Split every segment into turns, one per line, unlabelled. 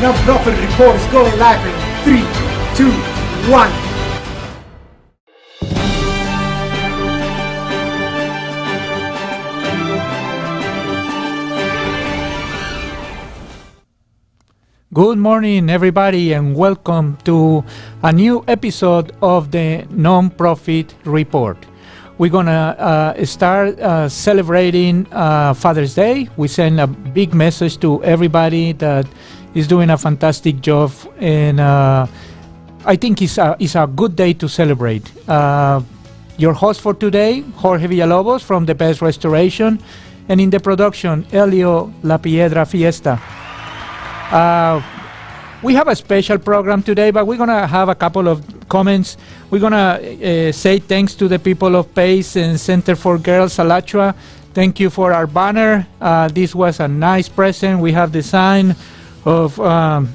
Non-Profit Report is going live in 3, 2, 1.
Good morning, everybody, and welcome to a new episode of the Non-Profit Report. We're gonna start celebrating Father's Day. We send a big message to everybody that is doing a fantastic job, and I think it's a good day to celebrate. Your host for today, Jorge Villalobos from The Best Restoration, and in the production, Elio La Piedra Fiesta. We have a special program today, but we're going to have a couple of comments. We're going to say thanks to the people of PACE and Center for Girls Alachua. Thank you for our banner. This was a nice present. We have the sign of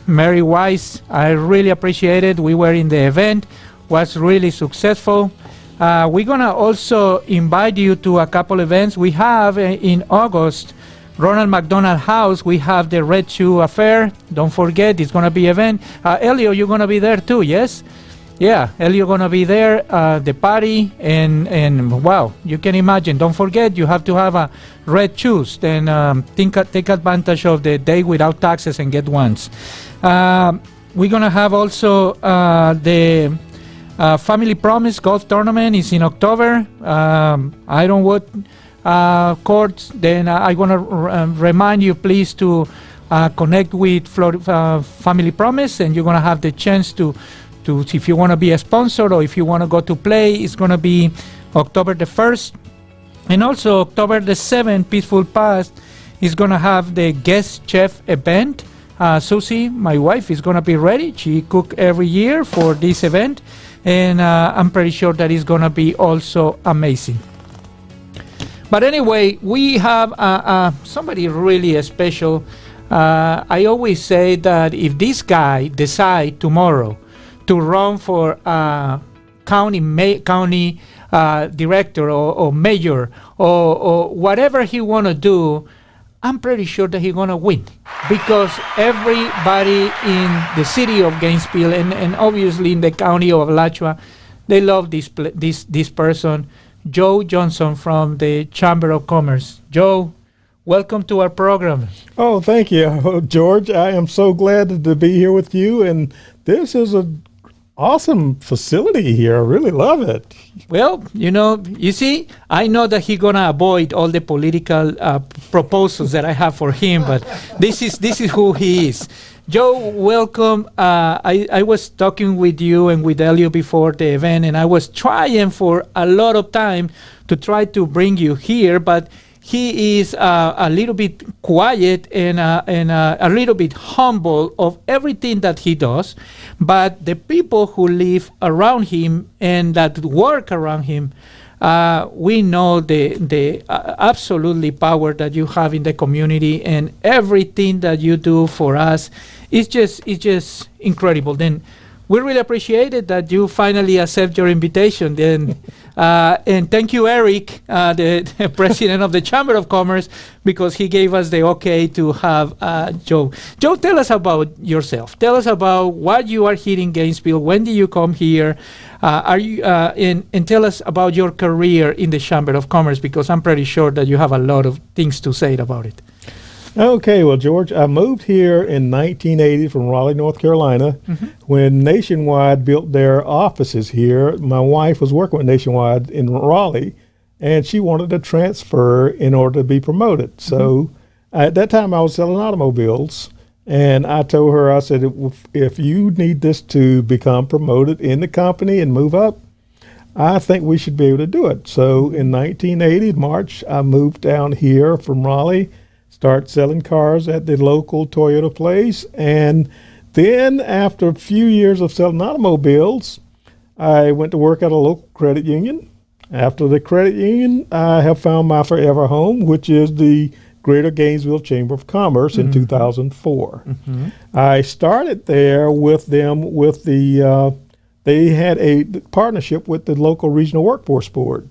Mary Weiss. I really appreciate it. We were in the event. Was really successful. We're going to also invite you to a couple events. We have in August, Ronald McDonald House, we have the Red Shoe Affair. Don't forget, it's going to be event. Elio, you're going to be there too, yes? Yeah, Elio going to be there, the party, and wow, you can imagine. Don't forget, you have to have a red shoes. Then take advantage of the day without taxes and get ones. We're going to have also the Family Promise Golf Tournament is in October. Ironwood courts. Then I want to remind you, please, to connect with Family Promise, and you're going to have the chance to if you want to be a sponsor or if you want to go to play. It's going to be October the 1st, and also October the 7th. Peaceful Past is going to have the guest chef event. Susie, my wife, is going to be ready. She cooks every year for this event, and I'm pretty sure that it's going to be also amazing. But anyway, we have somebody really special. I always say that if this guy decide tomorrow to run for county director or mayor or whatever he want to do, I'm pretty sure that he's going to win, because everybody in the city of Gainesville and obviously in the county of Alachua, they love this person, Joe Johnson from the Chamber of Commerce. Joe, welcome to our program.
Oh, thank you, George. I am so glad to be here with you, and this is an awesome facility here. I really love it.
Well, you see, I know that he's gonna avoid all the political proposals that I have for him, but this is who he is. Joe, welcome. I was talking with you and with Elio before the event, and I was trying for a lot of time to try to bring you here, but he is a little bit quiet and a little bit humble of everything that he does. But the people who live around him and that work around him, we know the absolutely power that you have in the community, and everything that you do for us is just incredible. Then we really appreciate it that you finally accept your invitation. Then and thank you, Eric, the president of the Chamber of Commerce, because he gave us the okay to have Joe. Joe, tell us about yourself. Tell us about what you are here in Gainesville. When did you come here? Are you and tell us about your career in the Chamber of Commerce, because I'm pretty sure that you have a lot of things to say about it.
Okay, well, George, I moved here in 1980 from Raleigh, North Carolina, when Nationwide built their offices here. My wife was working with Nationwide in Raleigh, and she wanted to transfer in order to be promoted. So at that time, I was selling automobiles, and I told her, I said, if you need this to become promoted in the company and move up, I think we should be able to do it. So in 1980, March, I moved down here from Raleigh, start selling cars at the local Toyota place. And then after a few years of selling automobiles, I went to work at a local credit union. After the credit union, I have found my forever home, which is the Greater Gainesville Chamber of Commerce in 2004. I started there with them they had a partnership with the local regional workforce board.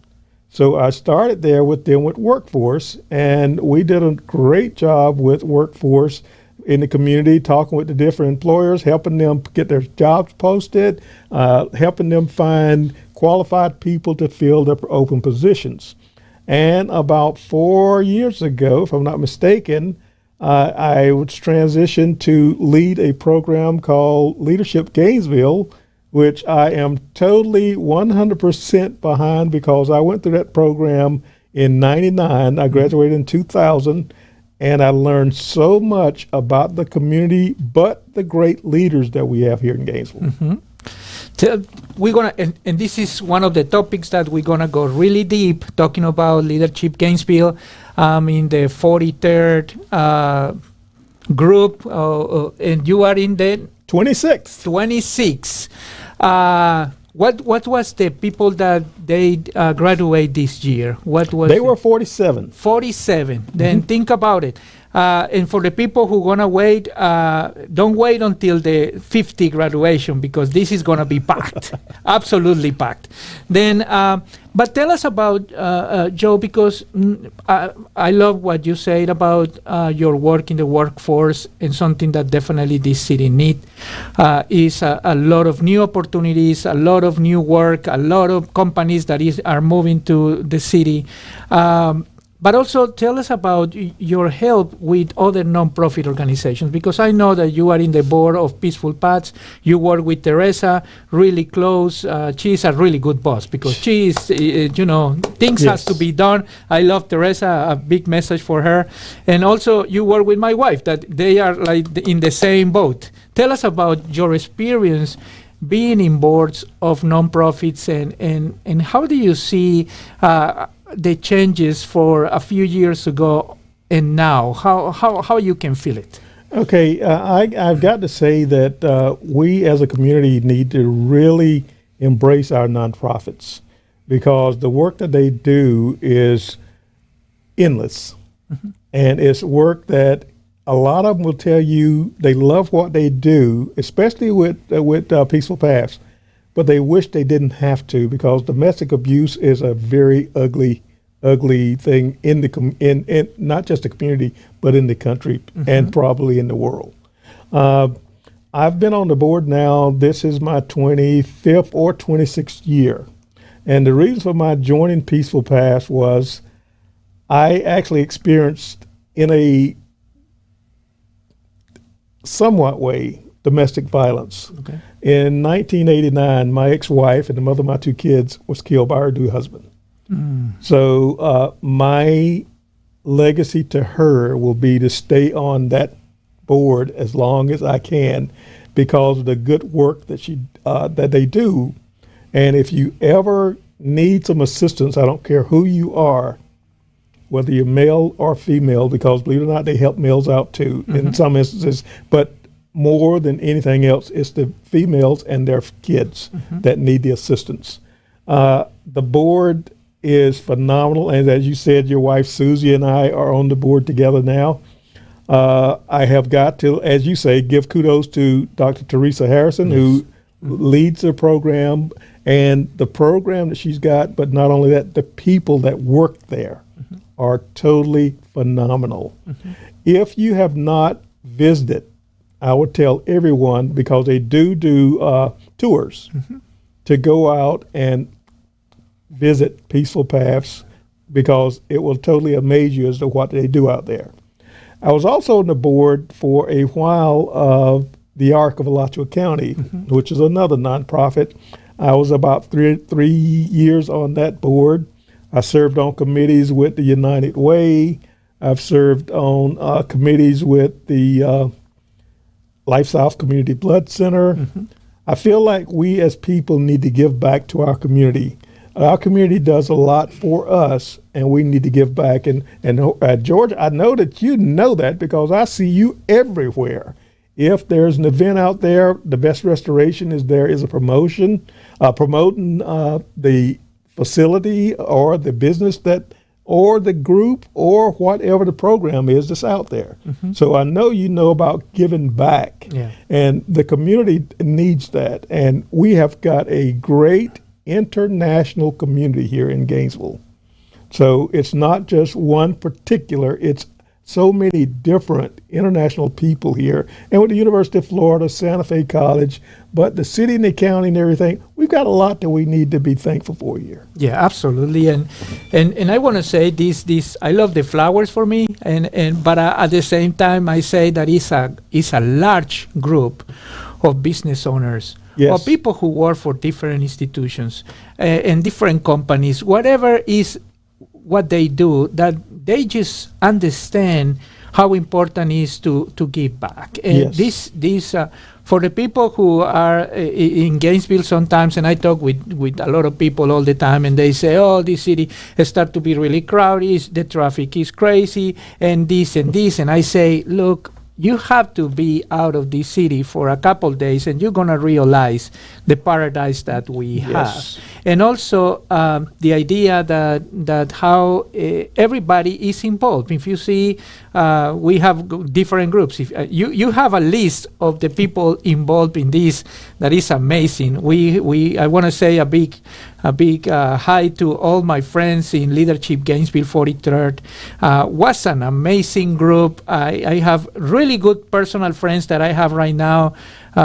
So I started there with them with Workforce, and we did a great job with Workforce in the community, talking with the different employers, helping them get their jobs posted, helping them find qualified people to fill their open positions. And about 4 years ago, if I'm not mistaken, I was transitioned to lead a program called Leadership Gainesville, which I am totally 100% behind because I went through that program in 99. I graduated in 2000, and I learned so much about the community, but the great leaders that we have here in Gainesville.
We're gonna, and this is one of the topics that we're gonna go really deep, talking about Leadership Gainesville, in the 43rd group, and you are in the
26.
26. What was the people that they graduate this year? What was
They were 47.
47. Then think about it. And for the people who gonna wait, don't wait until the 50 graduation because this is gonna be packed, absolutely packed. Then, but tell us about Joe, because I love what you said about your work in the workforce, and something that definitely this city needs is a lot of new opportunities, a lot of new work, a lot of companies that are moving to the city. But also tell us about your help with other nonprofit organizations, because I know that you are in the board of Peaceful Paths. You work with Teresa really close. She's a really good boss because she is, things has to be done. I love Teresa, a big message for her. And also you work with my wife, that they are like in the same boat. Tell us about your experience being in boards of nonprofits, and how do you see the changes for a few years ago and now, how you can feel it?
Okay, I've got to say that we as a community need to really embrace our nonprofits, because the work that they do is endless. And it's work that a lot of them will tell you they love what they do, especially with Peaceful Paths, but they wish they didn't have to, because domestic abuse is a very ugly thing in the in not just the community, but in the country and probably in the world. I've been on the board now. This is my 25th or 26th year, and the reason for my joining Peaceful Paths was I actually experienced, in a somewhat way, domestic violence.
Okay.
In 1989, my ex-wife and the mother of my two kids was killed by her new husband. So my legacy to her will be to stay on that board as long as I can, because of the good work that that they do. And if you ever need some assistance, I don't care who you are, whether you're male or female, because believe it or not, they help males out too in some instances. But more than anything else, it's the females and their kids that need the assistance. The board is phenomenal, and as you said, your wife Susie and I are on the board together now. I have got to, as you say, give kudos to Dr. Teresa Harrison, who leads the program, and the program that she's got, but not only that, the people that work there are totally phenomenal. If you have not visited, I would tell everyone, because they do tours, to go out and visit Peaceful Paths, because it will totally amaze you as to what they do out there. I was also on the board for a while of the Arc of Alachua County, which is another nonprofit. I was about three years on that board. I served on committees with the United Way. I've served on committees with the Life South Community Blood Center. I feel like we as people need to give back to our community. Our community does a lot for us, and we need to give back. And George, I know that you know that, because I see you everywhere. If there's an event out there, the Best Restoration is there is a promotion, promoting the facility or the business or the group or whatever the program is that's out there. So I know you know about giving back, and the community needs that. And we have got a great international community here in Gainesville. So it's not just one particular, it's so many different international people here, and with the University of Florida, Santa Fe College, but the city and the county and everything, we've got a lot that we need to be thankful for here.
Yeah, absolutely. And I want to say this I love the flowers for me, but at the same time I say that it's a large group of business owners,
Yes.
or people who work for different institutions and different companies, whatever is what they do, that they just understand how important it is to give back. And
Yes.
this for the people who are in Gainesville sometimes, and I talk with a lot of people all the time, and they say, oh, this city has started to be really crowded, the traffic is crazy, and this and this. And I say, look, you have to be out of this city for a couple days, and you're going to realize the paradise that we
Yes.
have. And also the idea that how everybody is involved. If you see, we have different groups. If you have a list of the people involved in this, that is amazing. I want to say a big hi to all my friends in Leadership Gainesville 43rd. Was an amazing group. I have really good personal friends that I have right now.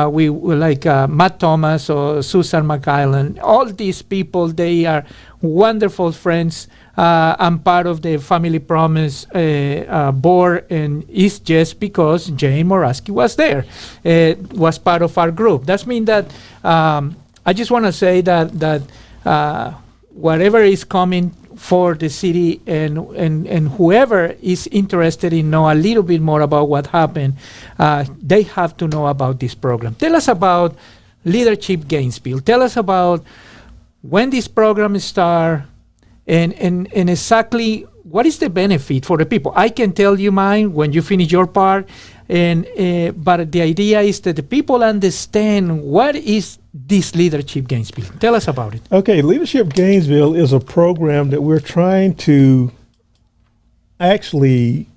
We like Matt Thomas or Susan McIsland. All these people, they are wonderful friends. I'm part of the Family Promise board, and it's just because Jane Moraski was there, was part of our group. That means that I just want to say that whatever is coming for the city, and whoever is interested in know a little bit more about what happened, they have to know about this program. Tell us about Leadership Gainesville. Tell us about when this program started, and exactly what is the benefit for the people. I can tell you mine when you finish your part, but the idea is that the people understand what is this Leadership Gainesville. Tell us about it.
Okay, Leadership Gainesville is a program that we're trying to actually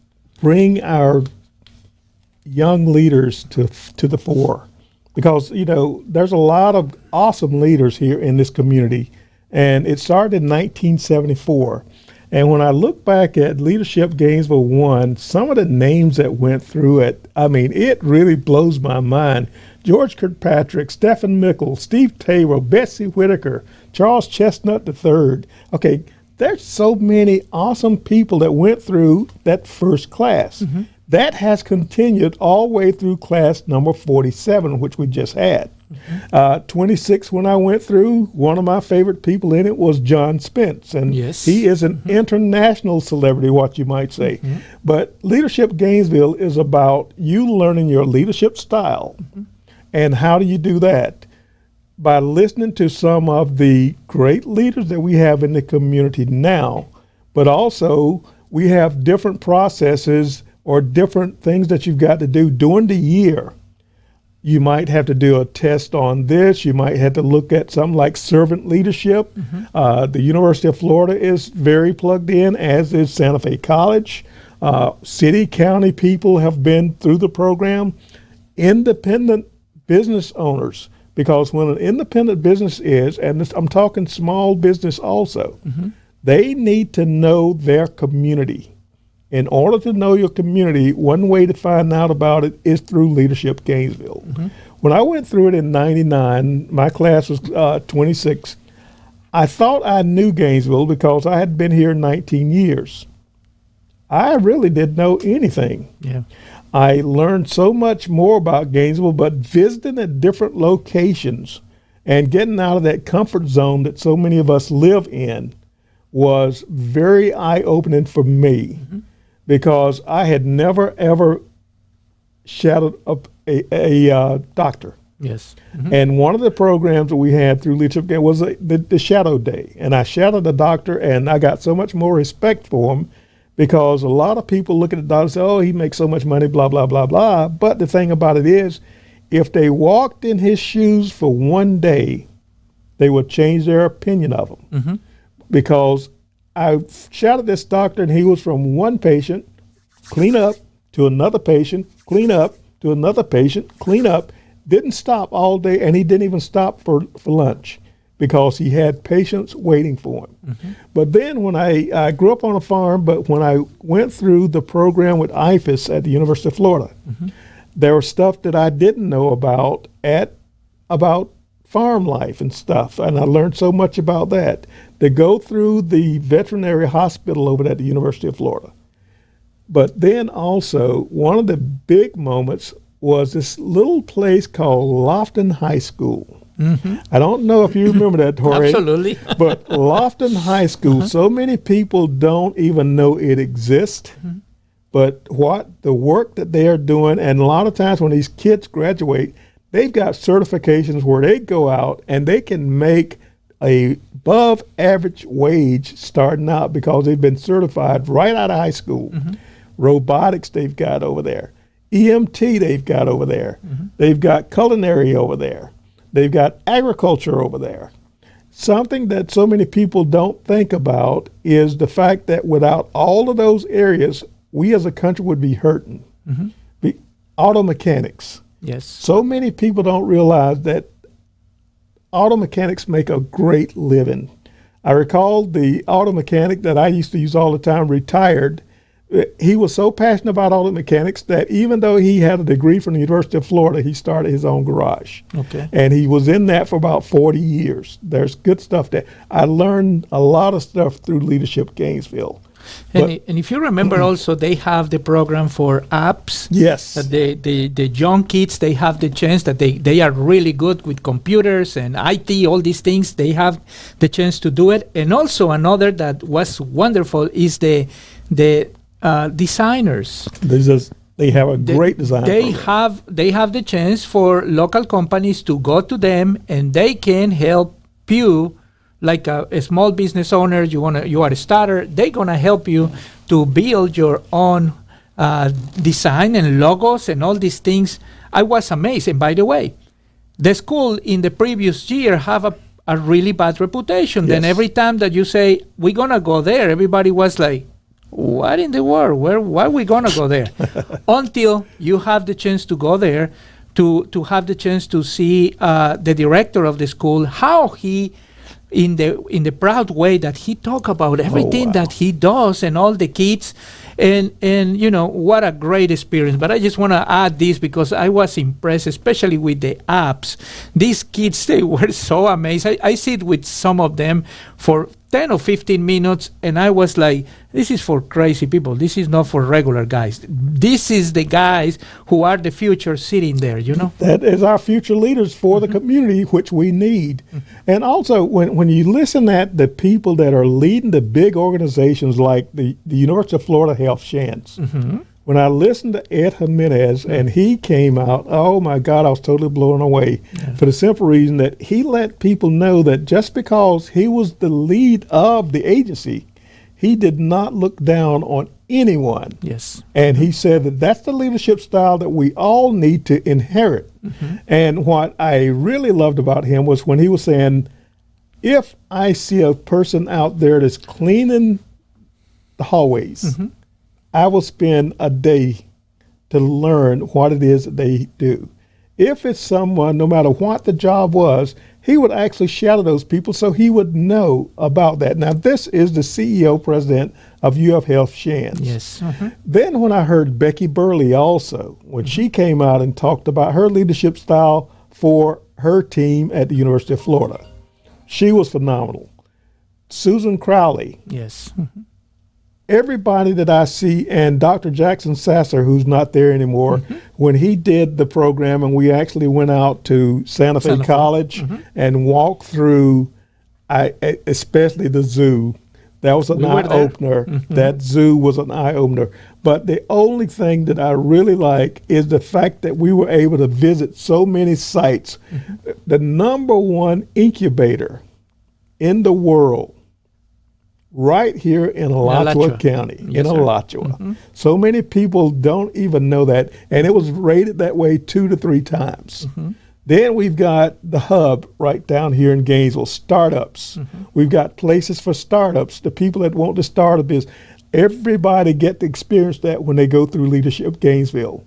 bring our young leaders to the fore, because there's a lot of awesome leaders here in this community, and it started in 1974. And when I look back at Leadership Gainesville 1, some of the names that went through it, I mean, it really blows my mind. George Kirkpatrick, Stephen Mickle, Steve Taylor, Betsy Whitaker, Charles Chestnut III. Okay, there's so many awesome people that went through that first class. Mm-hmm. That has continued all the way through class number 47, which we just had. Mm-hmm. 26, when I went through, one of my favorite people in it was John Spence. And
yes.
He is an international celebrity, what you might say. Mm-hmm. But Leadership Gainesville is about you learning your leadership style. Mm-hmm. And how do you do that? By listening to some of the great leaders that we have in the community now, but also we have different processes or different things that you've got to do during the year. You might have to do a test on this. You might have to look at something like servant leadership. Mm-hmm. The University of Florida is very plugged in, as is Santa Fe College. City, county people have been through the program. Independent business owners, because when an independent business is, and this, I'm talking small business also, mm-hmm. they need to know their community. In order to know your community, one way to find out about it is through Leadership Gainesville. Mm-hmm. When I went through it in 99, my class was 26. I thought I knew Gainesville because I had been here 19 years. I really didn't know anything.
Yeah.
I learned so much more about Gainesville, but visiting at different locations and getting out of that comfort zone that so many of us live in was very eye-opening for me, mm-hmm. because I had never, ever shadowed a doctor.
Yes. Mm-hmm.
And one of the programs that we had through Leadership was the Shadow Day. And I shadowed a doctor, and I got so much more respect for him, because a lot of people look at the doctor and say, oh, he makes so much money, blah, blah, blah, blah. But the thing about it is, if they walked in his shoes for one day, they would change their opinion of him. Mm-hmm. Because I shadowed this doctor, and he was from one patient, clean up, to another patient, clean up, to another patient, clean up, didn't stop all day, and he didn't even stop for lunch. because he had patients waiting for him. But then when I grew up on a farm, but when I went through the program with IFAS at the University of Florida, there was stuff that I didn't know about farm life and stuff, and I learned so much about that. To go through the veterinary hospital over at the University of Florida. But then also, one of the big moments was this little place called Lofton High School. I don't know if you remember that, Jorge.
Absolutely.
But Lofton High School, so many people don't even know it exists. But what the work that they are doing, and a lot of times when these kids graduate, they've got certifications where they go out and they can make a above average wage starting out because they've been certified right out of high school. Robotics they've got over there. EMT they've got over there. They've got culinary over there. They've got agriculture over there. Something that so many people don't think about is the fact that without all of those areas, we as a country would be hurting. Auto mechanics.
Yes.
So many people don't realize that auto mechanics make a great living. I recall the auto mechanic that I used to use all the time retired. He was so passionate about auto mechanics that even though he had a degree from the University of Florida, he started his own garage.
Okay.
And he was in that for about 40 years. There's good stuff there. I learned a lot of stuff through Leadership Gainesville.
And if you remember also, they have the program for apps.
Yes.
That the young kids, they have the chance that they are really good with computers and IT, all these things. They have the chance to do it. And also another that was wonderful is the designers.
They have a great design program.
They have the chance for local companies to go to them and they can help you. Like a small business owner, you are a starter, they're gonna help you to build your own design and logos and all these things. I was amazed. And by the way, the school in the previous year have a really bad reputation. Then every time that you say, we're gonna go there, everybody was like, what in the world? Why are we gonna go there? Until you have the chance to go there, to have the chance to see the director of the school, how he in the proud way that he talk about everything that he does and all the kids and you know what a great experience. But I just want to add this because I was impressed, especially with the apps. These kids, they were so amazed. I sit with some of them for 10 or 15 minutes and I was like, this is for crazy people. This is not for regular guys. This is the guys who are the future sitting there, you know.
That is our future leaders for the community, which we need. And also, when you listen at the people that are leading the big organizations like the University of Florida Health Shands, when I listened to Ed Jimenez and he came out, oh my God, I was totally blown away for the simple reason that he let people know that just because he was the lead of the agency, he did not look down on anyone.
Yes.
And he said that that's the leadership style that we all need to inherit. And what I really loved about him was when he was saying, if I see a person out there that's cleaning the hallways, I will spend a day to learn what it is that they do. If it's someone, no matter what the job was, he would actually shadow those people so he would know about that. Now, this is the CEO president of UF Health Shands.
Yes.
Then when I heard Becky Burley also, when she came out and talked about her leadership style for her team at the University of Florida, she was phenomenal. Susan Crowley.
Yes.
Everybody that I see, and Dr. Jackson Sasser, who's not there anymore, when he did the program and we actually went out to Santa Fe College and walked through, especially the zoo, that was an eye-opener. That zoo was an eye-opener. But the only thing that I really like is the fact that we were able to visit so many sites. The number one incubator in the world right here in Alachua County, in Alachua. So many people don't even know that, and it was rated that way 2 to 3 times. Then we've got the hub right down here in Gainesville, startups. We've got places for startups, the people that want to start a business. Everybody get to experience that when they go through Leadership Gainesville,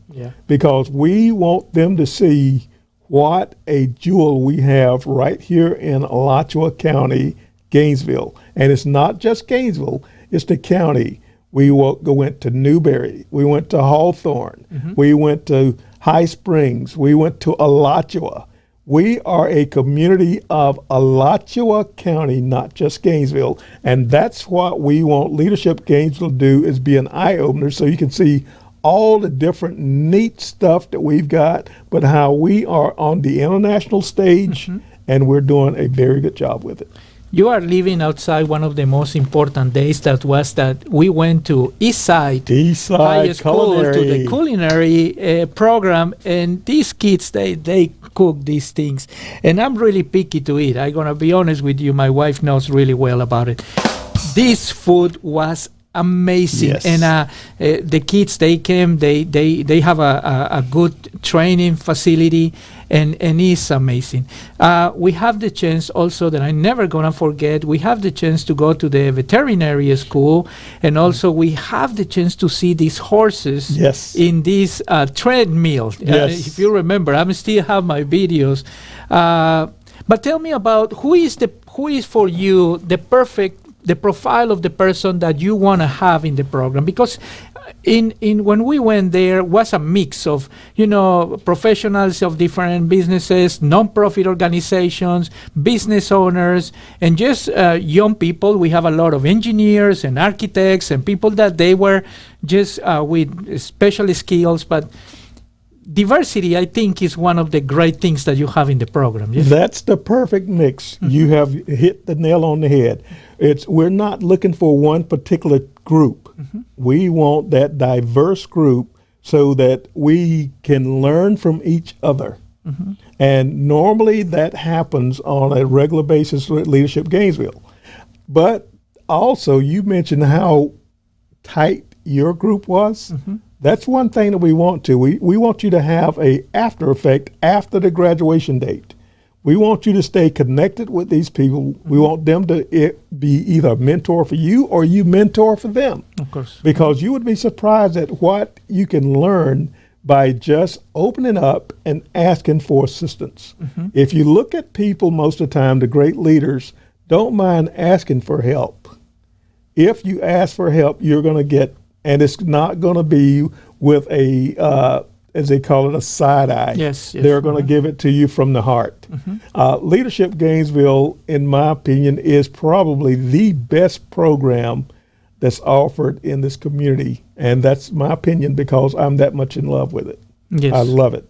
because we want them to see what a jewel we have right here in Alachua County, Gainesville. And it's not just Gainesville, it's the county. We went to Newberry, we went to Hawthorne, we went to High Springs, we went to Alachua. We are a community of Alachua County, not just Gainesville. And that's what we want Leadership Gainesville to do, is be an eye-opener so you can see all the different neat stuff that we've got, but how we are on the international stage, and we're doing a very good job with it.
You are living outside one of the most important days, that was that we went to Eastside High School to the culinary program, and these kids, they cook these things, and I'm really picky to eat. I'm gonna be honest with you, my wife knows really well about it. This food was amazing.
Yes.
And the kids, they came, they have a good training facility, and it's amazing. We have the chance also, that I'm never gonna forget, we have the chance to go to the veterinary school, and also we have the chance to see these horses
Yes.
in this treadmill.
Yes.
If you remember, I still have my videos. But tell me about who is for you the profile of the person that you want to have in the program, because in when we went there was a mix of professionals of different businesses, non-profit organizations, business owners, and just young people. We have a lot of engineers and architects and people that they were just with special skills, but diversity, I think, is one of the great things that you have in the program. Yes?
That's the perfect mix. You have hit the nail on the head. We're not looking for one particular group. We want that diverse group so that we can learn from each other. And normally that happens on a regular basis with Leadership Gainesville. But also, you mentioned how tight your group was. That's one thing that we want to. We want you to have a after effect after the graduation date. We want you to stay connected with these people. We want them to be either a mentor for you or you mentor for them.
Of course.
Because you would be surprised at what you can learn by just opening up and asking for assistance. If you look at people most of the time, the great leaders don't mind asking for help. If you ask for help, you're going to get, and it's not going to be with a, as they call it, a side eye.
Yes.
They're going to give it to you from the heart. Leadership Gainesville, in my opinion, is probably the best program that's offered in this community. And that's my opinion because I'm that much in love with it.
Yes.
I love it.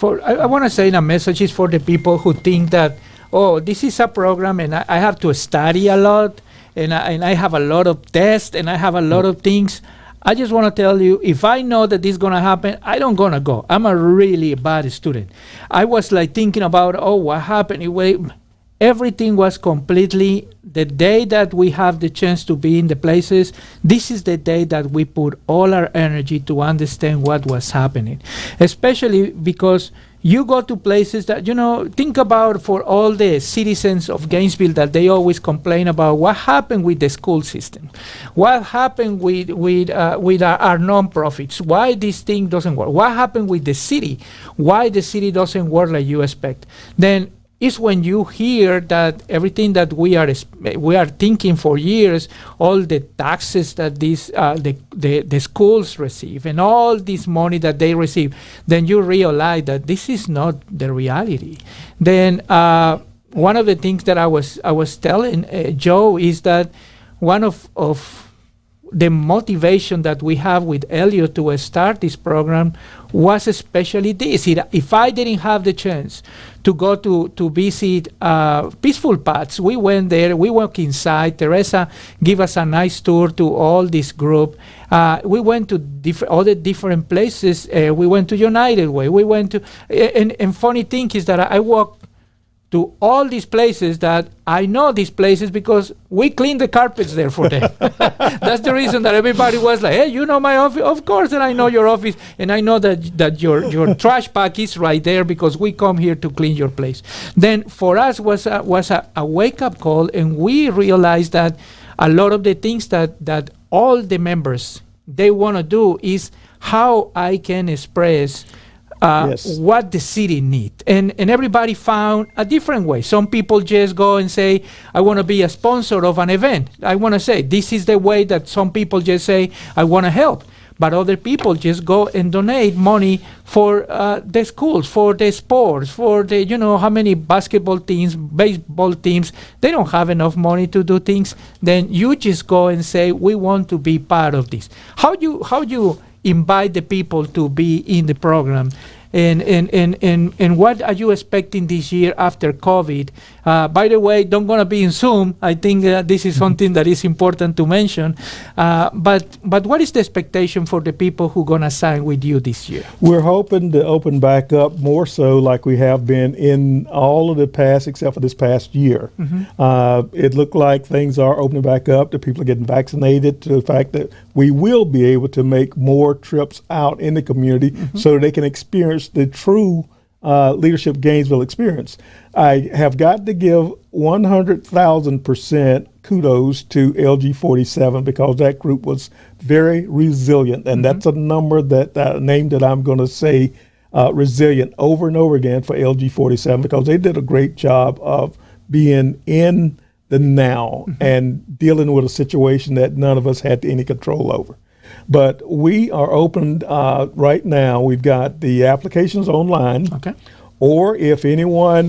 I want to say a message is for the people who think that, oh, this is a program and I have to study a lot and I have a lot of tests and I have a lot of things. I just want to tell you, if I know that this is going to happen, I don't going to go. I'm a really bad student. I was like thinking about, oh, what happened? Everything was completely, the day that we have the chance to be in the places, this is the day that we put all our energy to understand what was happening. Especially because you go to places that, think about for all the citizens of Gainesville that they always complain about what happened with the school system, what happened with our nonprofits, why this thing doesn't work, what happened with the city, why the city doesn't work like you expect. Then is when you hear that everything that we are thinking for years, all the taxes that the schools receive and all this money that they receive, then you realize that this is not the reality. Then one of the things that I was telling Joe is that one of the motivation that we have with Elliot to start this program was especially this. If I didn't have the chance to go to visit Peaceful Paths, we went there, we walked inside. Teresa gave us a nice tour to all this group. We went to other different places. We went to United Way. We went to, and funny thing is that I walked to all these places that I know these places because we clean the carpets there for them. That's the reason that everybody was like, hey, you know my office? Of course that I know your office, and I know that your trash pack is right there because we come here to clean your place. Then for us was a wake-up call, and we realized that a lot of the things that all the members, they want to do is how I can express
Yes.
what the city needs. And everybody found a different way. Some people just go and say, I want to be a sponsor of an event. I want to say, this is the way that some people just say, I want to help. But other people just go and donate money for the schools, for the sports, for the, how many basketball teams, baseball teams, they don't have enough money to do things. Then you just go and say, we want to be part of this. How you invite the people to be in the program? And what are you expecting this year after COVID? By the way, don't gonna be in Zoom. I think this is something that is important to mention. But what is the expectation for the people who gonna sign with you this year?
We're hoping to open back up more so like we have been in all of the past, except for this past year. It looked like things are opening back up, the people are getting vaccinated, to the fact that we will be able to make more trips out in the community so they can experience the true Leadership Gainesville experience. I have got to give 100,000% kudos to LG47 because that group was very resilient, and that's a number that name that I'm going to say resilient over and over again for LG47 because they did a great job of being in the now and dealing with a situation that none of us had any control over. But we are open right now. We've got the applications online.
Okay.
Or if anyone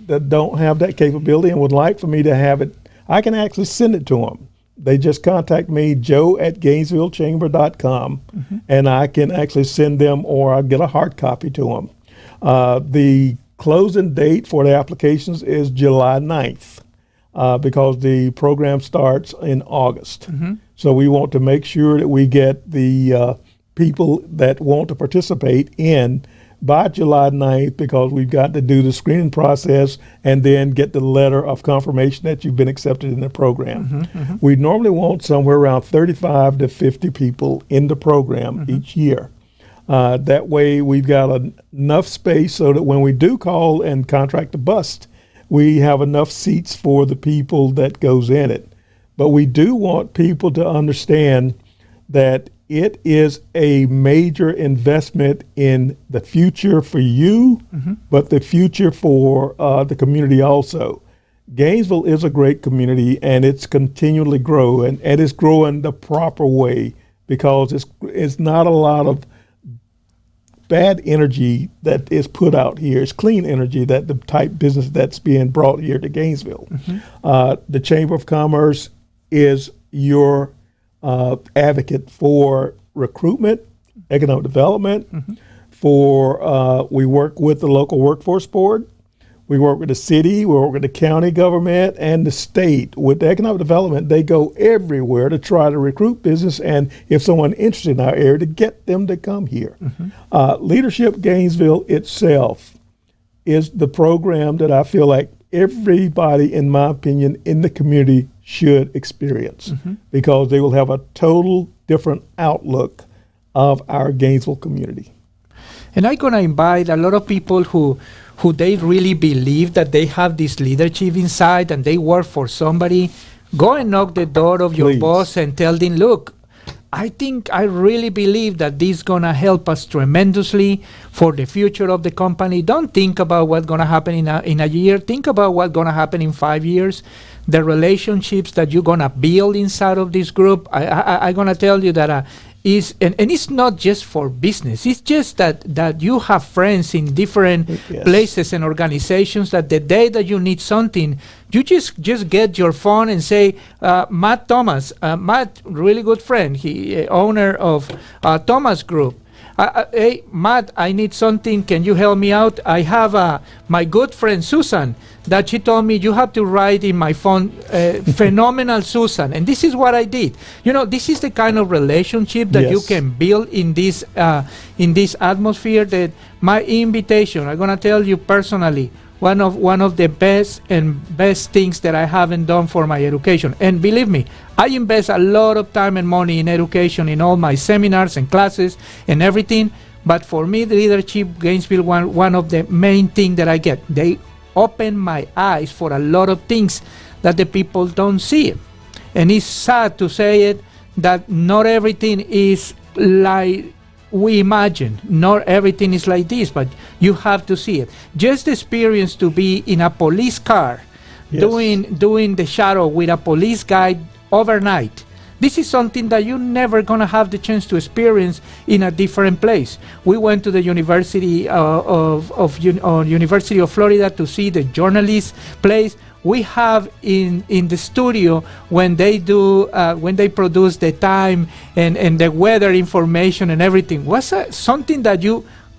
that don't have that capability and would like for me to have it, I can actually send it to them. They just contact me, joe@GainesvilleChamber.com, and I can actually send them, or I'll get a hard copy to them. The closing date for the applications is July 9th. Because the program starts in August. So we want to make sure that we get the people that want to participate in by July 9th because we've got to do the screening process and then get the letter of confirmation that you've been accepted in the program. We normally want somewhere around 35 to 50 people in the program each year. That way we've got enough space so that when we do call and contract a bus, we have enough seats for the people that goes in it. But we do want people to understand that it is a major investment in the future for you, but the future for the community also. Gainesville is a great community, and it's continually growing, and it's growing the proper way because it's not a lot of bad energy that is put out here. It's clean energy, that the type business that's being brought here to Gainesville. The Chamber of Commerce is your advocate for recruitment, economic development. We work with the local workforce board. We work with the city, we work with the county government and the state. With the economic development, they go everywhere to try to recruit business and if someone interested in our area, to get them to come here. Leadership Gainesville itself is the program that I feel like everybody, in my opinion, in the community should experience because they will have a total different outlook of our Gainesville community.
And I'm going to invite a lot of people who they really believe that they have this leadership inside and they work for somebody. Go and knock the door of your boss and tell them, look, I really believe that this is going to help us tremendously for the future of the company. Don't think about what's going to happen in a year. Think about what's going to happen in 5 years. The relationships that you're going to build inside of this group. I'm going to tell you that and it's not just for business. It's just that you have friends in different places and organizations that the day that you need something, you just get your phone and say, Matt Thomas, Matt, really good friend, he owner of Thomas Group. Hey, Matt, I need something. Can you help me out? I have my good friend Susan that she told me you have to write in my phone, phenomenal Susan. And this is what I did. You know, this is the kind of relationship that you can build in this atmosphere. That my invitation, I'm going to tell you personally, one of the best things that I haven't done for my education. And believe me, I invest a lot of time and money in education, in all my seminars and classes and everything. But for me, the Leadership Gainesville, one of the main things that I get, they open my eyes for a lot of things that the people don't see. And it's sad to say it, that not everything is like we imagine. Not everything is like this, but you have to see it. Just the experience to be in a police car,
Yes.
doing the shadow with a police guide overnight. This is something that you're never gonna have the chance to experience in a different place. We went to the University University of Florida to see the journalist place. We have in the studio when they produce the time and the weather information and everything. Was something that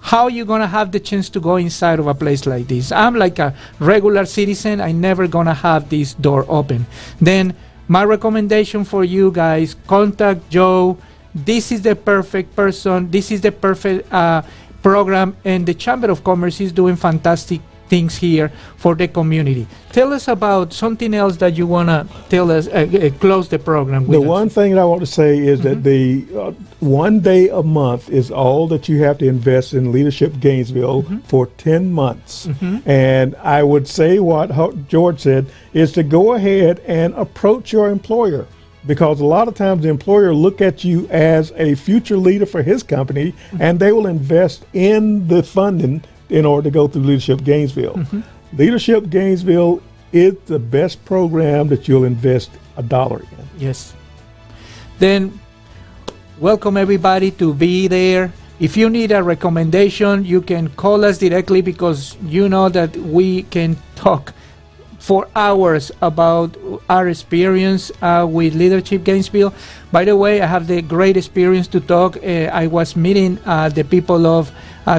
how you gonna have the chance to go inside of a place like this? I'm like a regular citizen. I never gonna have this door open. Then my recommendation for you guys: contact Joe. This is the perfect person. This is the perfect program, and the Chamber of Commerce is doing fantastic things here for the community. Tell us about something else that you want to tell us, close the program with.
The one thing that I want to say is that the 1 day a month is all that you have to invest in Leadership Gainesville for 10 months. And I would say what George said is to go ahead and approach your employer, because a lot of times the employer look at you as a future leader for his company, and they will invest in the funding in order to go through Leadership Gainesville. Leadership Gainesville is the best program that you'll invest $1 in.
Yes. Then welcome everybody to be there. If you need a recommendation, you can call us directly, because you know that we can talk for hours about our experience with Leadership Gainesville. By the way, I have the great experience to talk. I was meeting the people of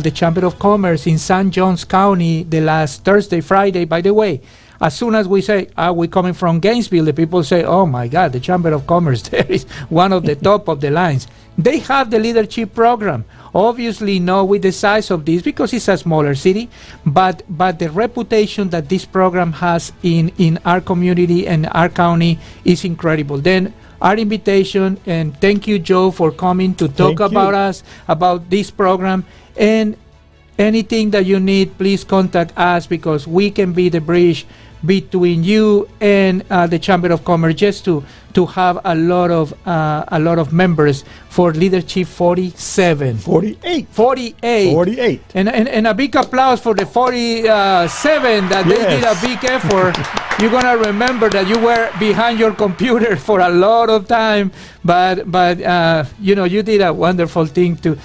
the Chamber of Commerce in St. Johns County the last Thursday, Friday. By the way, as soon as we say, we're coming from Gainesville, the people say, oh my God, the Chamber of Commerce there is one of the top of the lines. They have the leadership program. Obviously not with the size of this, because it's a smaller city, but the reputation that this program has in our community and our county is incredible. Then our invitation, and thank you, Joe, for coming to talk about this program. And anything that you need, please contact us, because we can be the bridge between you and the Chamber of Commerce, just to have a lot of members for Leadership 47.
48.
48.
48.
And a big applause for the 47 that they did a big effort. You're gonna remember that you were behind your computer for a lot of time, but you did a wonderful thing to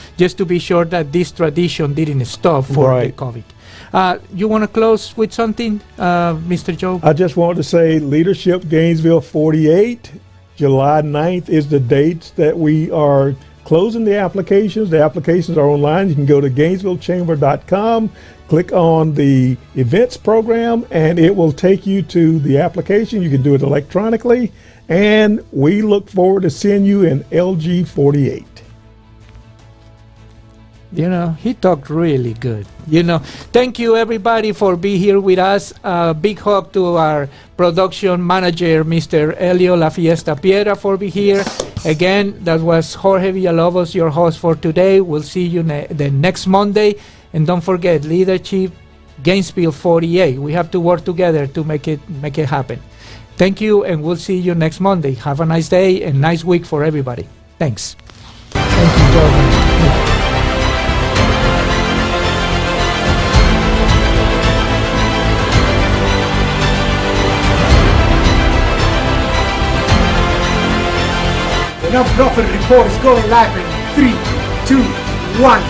be sure that this tradition didn't stop for the COVID. You want to close with something, Mr. Joe?
I just wanted to say Leadership Gainesville 48, July 9th is the dates that we are closing the applications. The applications are online. You can go to GainesvilleChamber.com, click on the events program, and it will take you to the application. You can do it electronically, and we look forward to seeing you in LG 48.
He talked really good. Thank you everybody for being here with us. Big hug to our production manager, Mr. Elio La Fiesta Piedra, for being here. Again, that was Jorge Villalobos, your host for today. We'll see you the next Monday. And don't forget, Leadership Gainesville 48. We have to work together to make it happen. Thank you, and we'll see you next Monday. Have a nice day and nice week for everybody. Thanks.
Thank you, gentlemen.
The non-profit report is going live in 3, 2, 1.